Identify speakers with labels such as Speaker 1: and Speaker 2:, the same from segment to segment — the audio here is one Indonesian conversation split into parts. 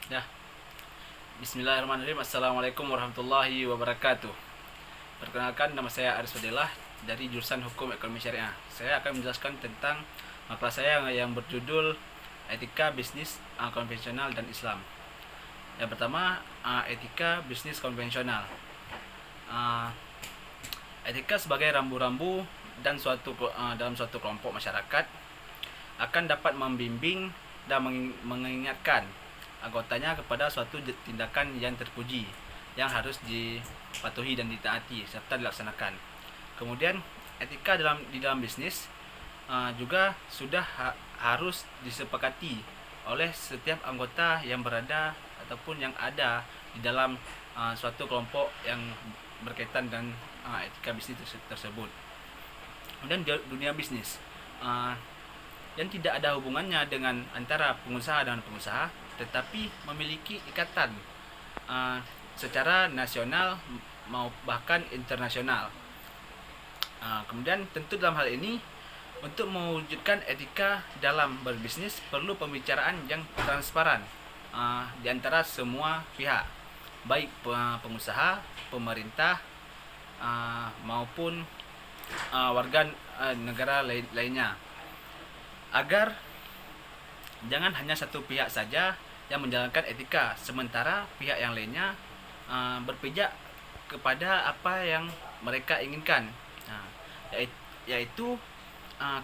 Speaker 1: Ya, Bismillahirrahmanirrahim. Assalamualaikum warahmatullahi wabarakatuh. Perkenalkan, nama saya Aris Fadilah dari jurusan Hukum Ekonomi Syariah. Saya akan menjelaskan tentang makalah saya yang berjudul Etika Bisnis Konvensional dan Islam. Yang pertama, etika bisnis konvensional. Uh, Etika sebagai rambu-rambu dan dalam suatu kelompok masyarakat akan dapat membimbing dan mengingatkan anggotanya kepada suatu tindakan yang terpuji yang harus dipatuhi dan ditaati serta dilaksanakan. Kemudian etika di dalam bisnis juga sudah harus disepakati oleh setiap anggota yang berada ataupun yang ada di dalam suatu kelompok yang berkaitan dengan etika bisnis tersebut. Kemudian dunia bisnis yang tidak ada hubungannya dengan antara pengusaha dengan pengusaha, tetapi memiliki ikatan secara nasional mau bahkan internasional. Kemudian tentu dalam hal ini, untuk mewujudkan etika dalam berbisnis perlu pembicaraan yang transparan di antara semua pihak, baik pengusaha, pemerintah maupun warga negara lainnya, agar jangan hanya satu pihak saja yang menjalankan etika sementara pihak yang lainnya berpijak kepada apa yang mereka inginkan. Yaitu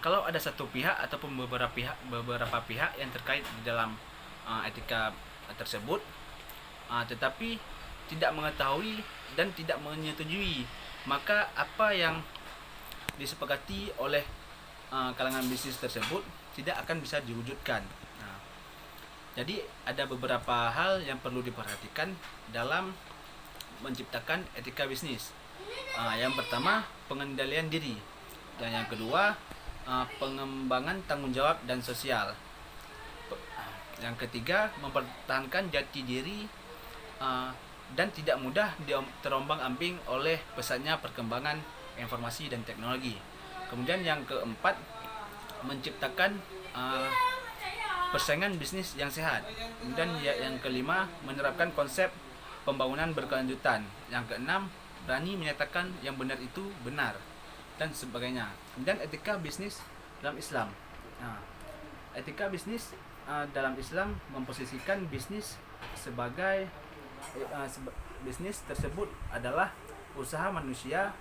Speaker 1: kalau ada satu pihak ataupun beberapa pihak yang terkait di dalam etika tersebut, tetapi tidak mengetahui dan tidak menyetujui, maka apa yang disepakati oleh kalangan bisnis tersebut tidak akan bisa diwujudkan. Jadi ada beberapa hal yang perlu diperhatikan dalam menciptakan etika bisnis. Yang pertama, pengendalian diri, dan yang kedua, pengembangan tanggung jawab dan sosial. Yang ketiga, mempertahankan jati diri dan tidak mudah terombang-ambing oleh pesatnya perkembangan informasi dan teknologi. Kemudian yang keempat, menciptakan persaingan bisnis yang sehat. Kemudian yang kelima, menerapkan konsep pembangunan berkelanjutan. Yang keenam, berani menyatakan yang benar itu benar, dan sebagainya. Kemudian etika bisnis dalam Islam. Etika bisnis dalam Islam memposisikan bisnis sebagai bisnis tersebut adalah usaha manusia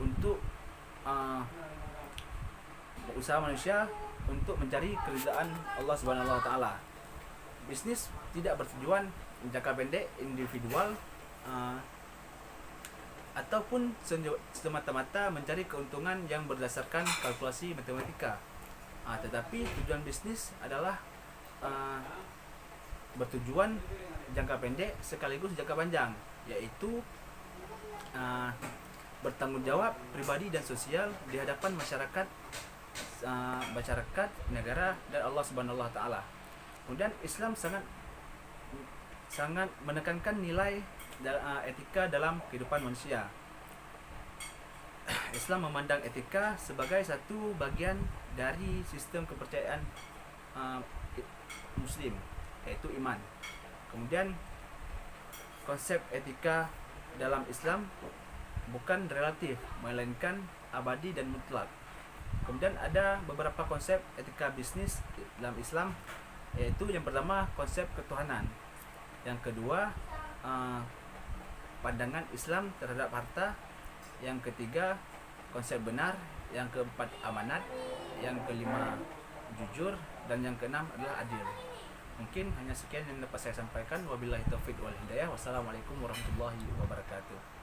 Speaker 1: untuk mencari keridhaan Allah Subhanahu wa taala. Bisnis tidak bertujuan jangka pendek individual ataupun semata-mata mencari keuntungan yang berdasarkan kalkulasi matematika. Tetapi tujuan bisnis adalah bertujuan jangka pendek sekaligus jangka panjang, yaitu bertanggung jawab pribadi dan sosial di hadapan masyarakat, negara, dan Allah Subhanahu wa taala. Kemudian Islam sangat menekankan nilai etika dalam kehidupan manusia. Islam memandang etika sebagai satu bagian dari sistem kepercayaan Muslim, yaitu iman. Kemudian konsep etika dalam Islam bukan relatif, melainkan abadi dan mutlak. Kemudian ada beberapa konsep etika bisnis dalam Islam, yaitu yang pertama, konsep ketuhanan. Yang kedua, pandangan Islam terhadap harta. Yang ketiga, konsep benar. Yang keempat, amanat. Yang kelima, jujur. Dan yang keenam adalah adil. Mungkin hanya sekian yang dapat saya sampaikan. Wabillahi taufiq wal hidayah. Wassalamualaikum warahmatullahi wabarakatuh.